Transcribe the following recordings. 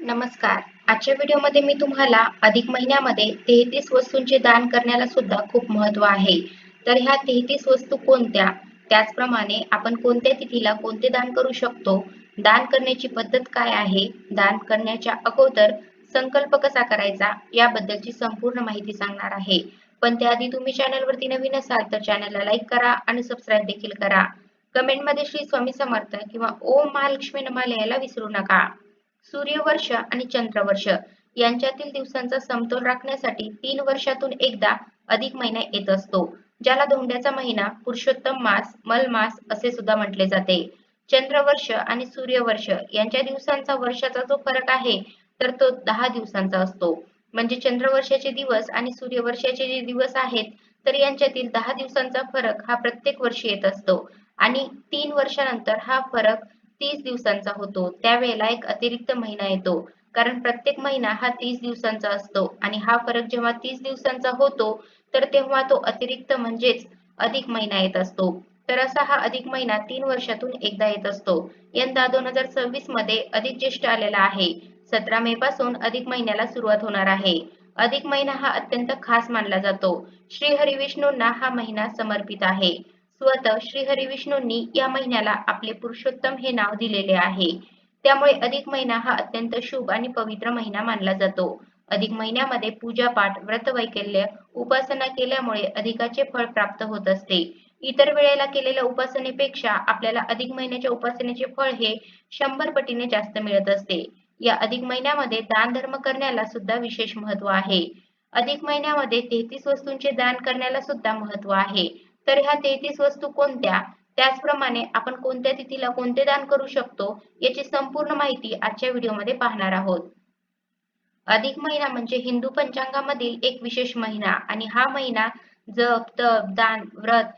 नमस्कार. आजच्या व्हिडिओमध्ये मी तुम्हाला अधिक महिन्यामध्ये 33 वस्तूंचे दान करण्याला सुद्धा खूप महत्त्व आहे. तर ह्या 33 वस्तू कोणत्या? त्याचप्रमाणे आपण कोणत्या तिथीला कोणते दान करू शकतो? दान करण्याची पद्धत काय आहे? दान करण्याच्या अगोदर संकल्प कसा करायचा? याबद्दलची संपूर्ण माहिती सांगणार आहे. पण त्याआधी तुम्ही चॅनलवरती नवीन असाल तर चॅनलला लाईक करा आणि सबस्क्राईब देखील करा. कमेंटमध्ये श्री स्वामी समर्थ किंवा ओम महालक्ष्मी नमः लिहायला विसरू नका. सूर्यवर्ष आणि चंद्रवर्ष यांच्यातील दिवसांचा समतोल राखण्यासाठी 3 वर्षातून एकदा अधिक महिना येत असतो, ज्याला धोंड्याचा महिना, पुरुषोत्तम मास, मलमास असे सुद्धा म्हटले जाते. चंद्रवर्ष आणि सूर्यवर्ष यांच्या दिवसांचा वर्षाचा जो फरक आहे तर तो 10 दिवसांचा असतो. म्हणजे चंद्रवर्षाचे दिवस आणि सूर्यवर्षाचे जे दिवस आहेत तर यांच्यातील 10 दिवसांचा फरक हा प्रत्येक वर्षी येत असतो आणि 3 वर्षानंतर हा फरक 30 दिवसांचा होतो. त्यावेळेला एक अतिरिक्त महिना येतो. कारण प्रत्येक महिना हा 30 दिवसांचा असतो आणि हा फरक जेव्हा 30 दिवसांचा होतो तर तेव्हा तो अतिरिक्त म्हणजेच अधिक महिना येत असतो. तर असा हा अधिक महिना 3 वर्षातून एकदा येत असतो. यंदा 2026 मध्ये अधिक ज्येष्ठ आलेला आहे. 17 मे पासून अधिक महिन्याला सुरुवात होणार आहे. अधिक महिना हा अत्यंत खास मानला जातो. श्री हरिविष्णूंना हा महिना समर्पित आहे. स्वतः श्री हरिविष्णूंनी या महिन्याला आपले पुरुषोत्तम हे नाव दिलेले आहे. त्यामुळे अधिक महिना हा अत्यंत शुभ आणि पवित्र महिना मानला जातो. अधिक महिन्यामध्ये पूजापाठ, व्रतवैकल्य, उपासना केल्यामुळे अधिकाचे फळ प्राप्त होत असते. इतर वेळेला केलेल्या उपासनेपेक्षा आपल्याला अधिक महिन्याच्या उपासनेचे फळ हे 100 पटीने जास्त मिळत असते. या अधिक महिन्यामध्ये दान धर्म करण्याला सुद्धा विशेष महत्त्व आहे. अधिक महिन्यामध्ये 33 वस्तूंचे दान करण्याला सुद्धा महत्त्व आहे. तर ह्या 33 वस्तू कोणत्या? त्याचप्रमाणे आपण कोणत्या तिथीला कोणते दान करू शकतो? याची संपूर्ण माहिती आजच्या व्हिडिओमध्ये पाहणार आहोत. अधिक महिना म्हणजे हिंदू पंचांगामधील एक विशेष महिना आणि हा महिना जप, तप, दान, व्रत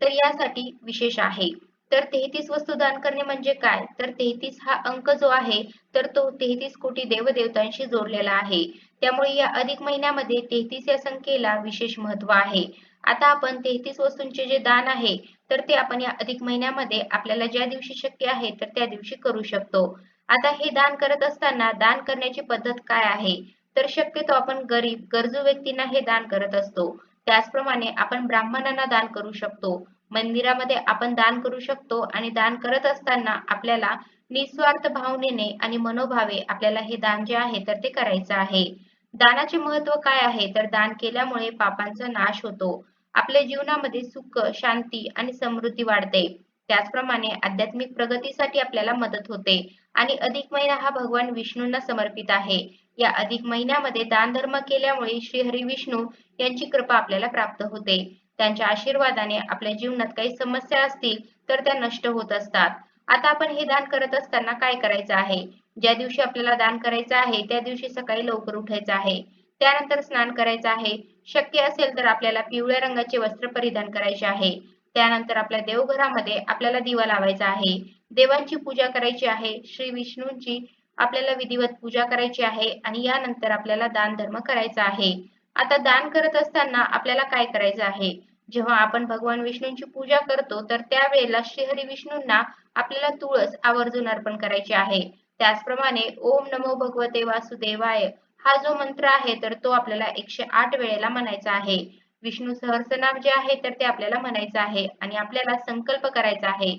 तर यासाठी विशेष आहे. तर 33 वस्तू दान करणे म्हणजे काय? तर 33 हा अंक जो आहे तर तो 33 कोटी देवदेवतांशी जोडलेला आहे. त्यामुळे या अधिक महिन्यामध्ये 33 या संख्येला विशेष महत्त्व आहे. आता आपण 33 वस्तूंचे जे दान आहे तर ते आपण या अधिक महिन्यामध्ये आपल्याला ज्या दिवशी शक्य आहे तर त्या दिवशी करू शकतो. आता हे दान करत असताना दान करण्याची पद्धत काय आहे? तर शक्यतो आपण गरीब, गरजू व्यक्तींना हे दान करत असतो. त्याचप्रमाणे आपण ब्राह्मणांना दान करू शकतो. मंदिरामध्ये आपण दान करू शकतो आणि दान करत असताना आपल्याला निस्वार्थ भावनेने आणि मनोभावे आपल्याला हे दान जे आहे तर ते करायचं आहे. दानाचे महत्त्व काय आहे? तर दान केल्यामुळे पापांचा नाश होतो. आपल्या जीवनामध्ये सुख, शांती आणि समृद्धी वाढते. त्याचप्रमाणे आध्यात्मिक प्रगतीसाठी आपल्याला मदत होते आणि अधिक महिना हा भगवान विष्णूंना समर्पित आहे. या अधिक महिन्यामध्ये दानधर्म केल्यामुळे श्री हरी विष्णू यांची कृपा आपल्याला प्राप्त होते. त्यांच्या आशीर्वादाने आपल्या जीवनात काही समस्या असतील तर त्या नष्ट होत असतात. आता आपण हे दान करत असताना काय करायचं आहे? ज्या दिवशी आपल्याला दान करायचं आहे त्या दिवशी सकाळी लवकर उठायचं आहे. त्यानंतर स्नान करायचं आहे. शक्य असेल तर आपल्याला पिवळ्या रंगाचे वस्त्र परिधान करायचे आहे. त्यानंतर आपल्या देवघरामध्ये आपल्याला दिवा लावायचा आहे. देवांची पूजा करायची आहे. श्री विष्णूंची आपल्याला विधिवत पूजा करायची आहे आणि यानंतर आपल्याला दान धर्म करायचा आहे. आता दान करत असताना आपल्याला काय करायचं आहे? जेव्हा आपण भगवान विष्णूंची पूजा करतो तर त्यावेळेला श्रीहरी विष्णूंना आपल्याला तुळस आवर्जून अर्पण करायची आहे. त्याचप्रमाणे ओम नमो भगवते वासुदेवाय हा जो मंत्र आहे तर तो आपल्याला 108 वेळेला म्हणायचा आहे. विष्णू सहस्रनाम जे आहे तर ते आपल्याला म्हणायचं आहे आणि आपल्याला संकल्प करायचा आहे.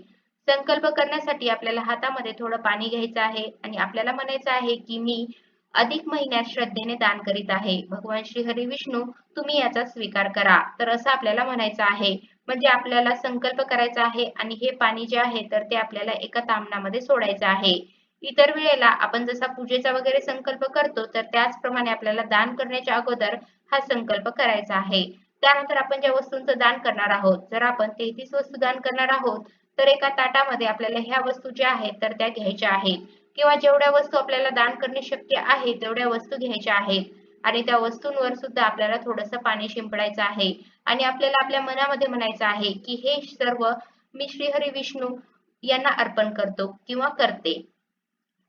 संकल्प करण्यासाठी आपल्याला हातामध्ये थोडं पाणी घ्यायचं आहे आणि आपल्याला म्हणायचं आहे की मी अधिक महिन्यात श्रद्धेने दान करीत आहे. भगवान श्री हरी विष्णू तुम्ही याचा स्वीकार करा. तर असं आपल्याला म्हणायचं आहे. म्हणजे आपल्याला संकल्प करायचा आहे आणि हे पाणी जे आहे तर ते आपल्याला एका ताम्हणामध्ये सोडायचं आहे. इतर वेळेला आपण जसा पूजेचा वगैरे संकल्प करतो तर त्याचप्रमाणे आपल्याला दान करण्याच्या अगोदर हा संकल्प करायचा आहे. त्यानंतर आपण ज्या वस्तूंचं दान करणार आहोत, जर आपण 33 वस्तू दान करणार आहोत तर एका ताटामध्ये आपल्याला ह्या वस्तू ज्या आहेत तर त्या घ्यायच्या आहेत किंवा जेवढ्या वस्तू आपल्याला दान करणे शक्य आहे तेवढ्या वस्तू घ्यायच्या आहेत आणि त्या वस्तूंवर सुद्धा आपल्याला थोडंसं पाणी शिंपडायचं आहे आणि आपल्याला आपल्या मनामध्ये म्हणायचं आहे की हे सर्व मी श्रीहरी विष्णू यांना अर्पण करतो किंवा करते.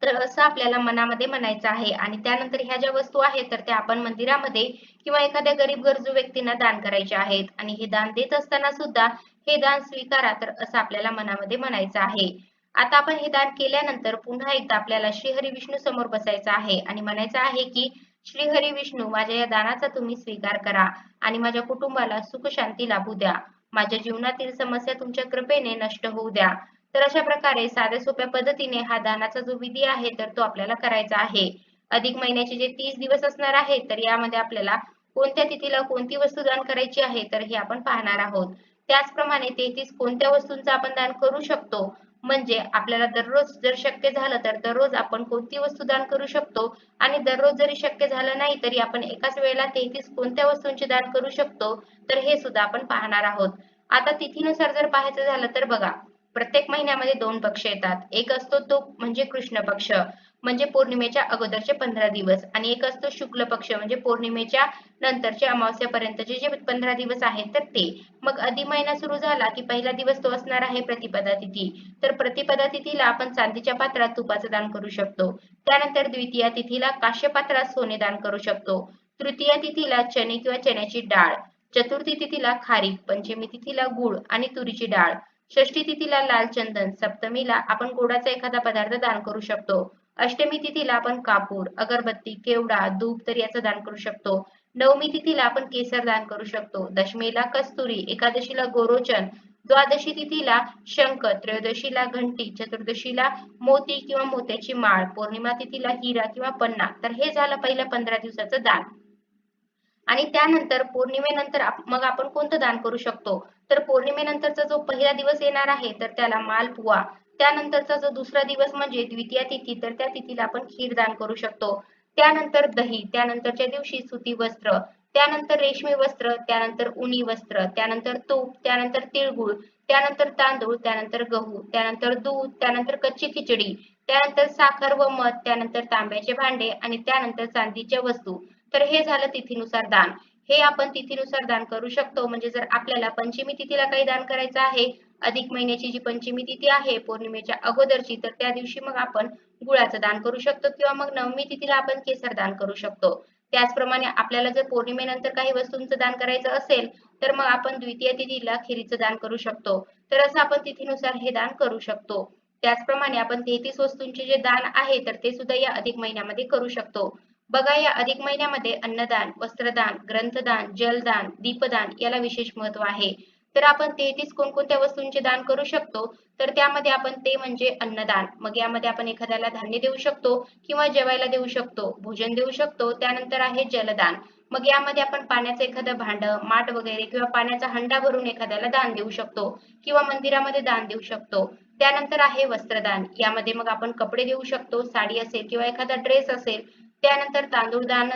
तर असं आपल्याला मनामध्ये म्हणायचं आहे आणि त्यानंतर ह्या ज्या वस्तू आहेत तर त्या आपण मंदिरामध्ये किंवा एखाद्या गरीब गरजू व्यक्तींना दान करायचे आहेत आणि हे दान देत असताना सुद्धा हे दान स्वीकारा तर असं आपल्याला मनामध्ये म्हणायचं आहे. आता आपण हे दान केल्यानंतर पुन्हा एकदा आपल्याला श्री हरी विष्णू समोर बसायचं आहे आणि म्हणायचं आहे की श्री हरी विष्णू, माझ्या या दानाचा तुम्ही स्वीकार करा आणि माझ्या कुटुंबाला सुख शांती लाभू द्या. माझ्या जीवनातील समस्या तुमच्या कृपेने नष्ट होऊ द्या. तर अशा प्रकारे साध्या सोप्या पद्धतीने हा दानाचा जो विधी आहे तर तो आपल्याला करायचा आहे. अधिक महिन्याचे जे 30 दिवस असणार आहेत तर यामध्ये आपल्याला कोणत्या तिथीला कोणती वस्तू दान करायची आहे तर हे आपण पाहणार आहोत. त्याचप्रमाणे 33 कोणत्या वस्तूंचं आपण दान करू शकतो, म्हणजे आपल्याला दररोज जर शक्य झालं तर दररोज आपण कोणती वस्तू दान करू शकतो आणि दररोज जरी शक्य झालं नाही तरी आपण एकाच वेळेला 33 कोणत्या वस्तूंचे दान करू शकतो तर हे सुद्धा आपण पाहणार आहोत. आता तिथीनुसार जर पाहायचं झालं तर बघा, प्रत्येक महिन्यामध्ये 2 पक्ष येतात. एक असतो तो म्हणजे कृष्ण पक्ष, म्हणजे पौर्णिमेच्या अगोदरचे 15 दिवस आणि एक असतो शुक्ल पक्ष म्हणजे पौर्णिमेच्या नंतरचे अमावस्यापर्यंतचे जे 15 दिवस आहेत तर ते. मग अधिक महिना सुरू झाला की पहिला दिवस तो असणार आहे प्रतिपदा तिथी. तर प्रतिपदा तिथीला आपण चांदीच्या पात्रात तुपाचं दान करू शकतो. त्यानंतर द्वितीया तिथीला काश्य पात्रात सोने दान करू शकतो. तृतीया तिथीला चणे किंवा चण्याची डाळ. चतुर्थी तिथीला खारीक. पंचमी तिथीला गूळ आणि तुरीची डाळ. षष्ठी तिथीला लाल चंदन. सप्तमीला आपण गोडाचा एखादा पदार्थ दान करू शकतो. अष्टमी तिथीला आपण कापूर, अगरबत्ती, केवडा, धूप तर याचं दान करू शकतो. नवमी तिथीला आपण केसर दान करू शकतो. दशमीला कस्तुरी, एकादशीला गोरोचन, द्वादशी तिथीला शंख, त्रयोदशीला घंटी, चतुर्दशीला मोती किंवा मोत्याची माळ, पौर्णिमा तिथीला हिरा किंवा पन्ना. तर हे झालं पहिल्या 15 दिवसाचं दान. आणि त्यानंतर पौर्णिमेनंतर मग आपण कोणतं दान करू शकतो? तर पौर्णिमेनंतरचा जो पहिला दिवस येणार आहे तर त्याला मालपुआ. त्यानंतरचा जो दुसरा दिवस म्हणजे द्वितीया तिथी तर त्या तिथीला आपण खीर दान करू शकतो. त्यानंतर दही, त्यानंतरच्या दिवशी सुती वस्त्र, त्यानंतर रेशमी वस्त्र, त्यानंतर उनी वस्त्र, त्यानंतर तूप, त्यानंतर तिळगुळ, त्यानंतर तांदूळ, त्यानंतर गहू, त्यानंतर दूध, त्यानंतर कच्ची खिचडी, त्यानंतर साखर व मध, त्यानंतर तांब्याचे भांडे आणि त्यानंतर चांदीच्या वस्तू. तर हे झालं तिथीनुसार दान. हे आपण तिथीनुसार दान करू शकतो. म्हणजे जर आपल्याला पंचमी तिथीला काही दान करायचं आहे, अधिक महिन्याची जी पंचमी तिथी आहे पौर्णिमेच्या अगोदरची, तर त्या दिवशी मग आपण गुळाचं दान करू शकतो किंवा मग नवमी तिथीला आपण केसर दान करू शकतो. त्याचप्रमाणे आपल्याला जर पौर्णिमेनंतर काही वस्तूंचं दान करायचं असेल, तर मग आपण द्वितीय तिथीला खिरीचं दान करू शकतो. तर असं आपण तिथीनुसार हे दान करू शकतो. त्याचप्रमाणे आपण 33 वस्तूंचे जे दान आहे, तर ते सुद्धा या अधिक महिन्यामध्ये करू शकतो. बघा, या अधिक महिन्यामध्ये अन्नदान, वस्त्रदान, ग्रंथदान, जलदान, दीपदान याला विशेष महत्त्व आहे. तर आपण 33 कोणकोणत्या वस्तूंचे दान करू शकतो, तर त्यामध्ये आपण ते म्हणजे अन्नदान. मग यामध्ये आपण एखाद्याला धान्य देऊ शकतो किंवा जेवायला देऊ शकतो, भोजन देऊ शकतो. त्यानंतर आहे जलदान. मग यामध्ये आपण पाण्याचं एखादं भांडं, माठ वगैरे किंवा पाण्याचा हंडा भरून एखाद्याला दान देऊ शकतो किंवा मंदिरामध्ये दान देऊ शकतो. त्यानंतर आहे वस्त्रदान. यामध्ये मग आपण कपडे देऊ शकतो, साडी असेल किंवा एखादा ड्रेस असेल. त्यानंतर तांदूळ दान,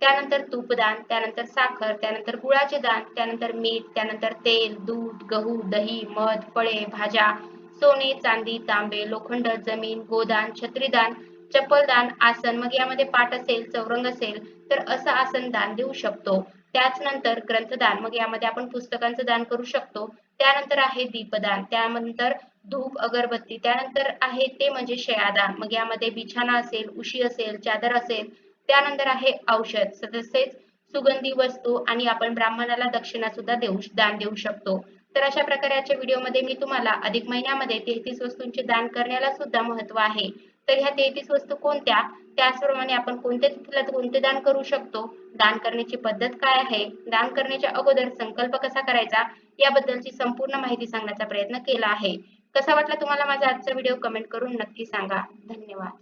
त्यानंतर तूपदान, त्यानंतर साखर, त्यानंतर गुळाचे दान, त्यानंतर मीठ, त्यानंतर तेल, दूध, गहू, दही, मध, फळे, भाज्या, सोने, चांदी, तांबे, लोखंड, जमीन, गोदान, छत्रीदान, चप्पलदान, आसन. मग यामध्ये पाट असेल, चौरंग असेल तर असं आसन दान देऊ शकतो. त्याच नंतर ग्रंथदान. मग यामध्ये आपण पुस्तकांचं दान करू शकतो. त्यानंतर आहे दीपदान, त्यानंतर धूप, अगरबत्ती, त्यानंतर आहे ते म्हणजे शयादान. मग यामध्ये बिछाना असेल, उशी असेल, चादर असेल. त्यानंतर आहे औषध, तसेच सुगंधी वस्तू आणि आपण ब्राह्मणाला दक्षिणा सुद्धा दान देऊ शकतो. तर अशा प्रकारे आजच्या व्हिडिओमध्ये मी तुम्हाला अधिक महिन्यामध्ये 33 वस्तूंचे दान करण्याला सुद्धा महत्त्व आहे. तर ह्या 33 वस्तू कोणत्या, त्याचप्रमाणे आपण कोणत्या तिथीला कोणते दान करू शकतो, दान करण्याची पद्धत काय आहे, दान करण्याच्या अगोदर संकल्प कसा करायचा, याबद्दलची संपूर्ण माहिती सांगण्याचा प्रयत्न केला आहे. कसा वाटला तुम्हाला माझा आजचा व्हिडिओ कमेंट करून नक्की सांगा. धन्यवाद.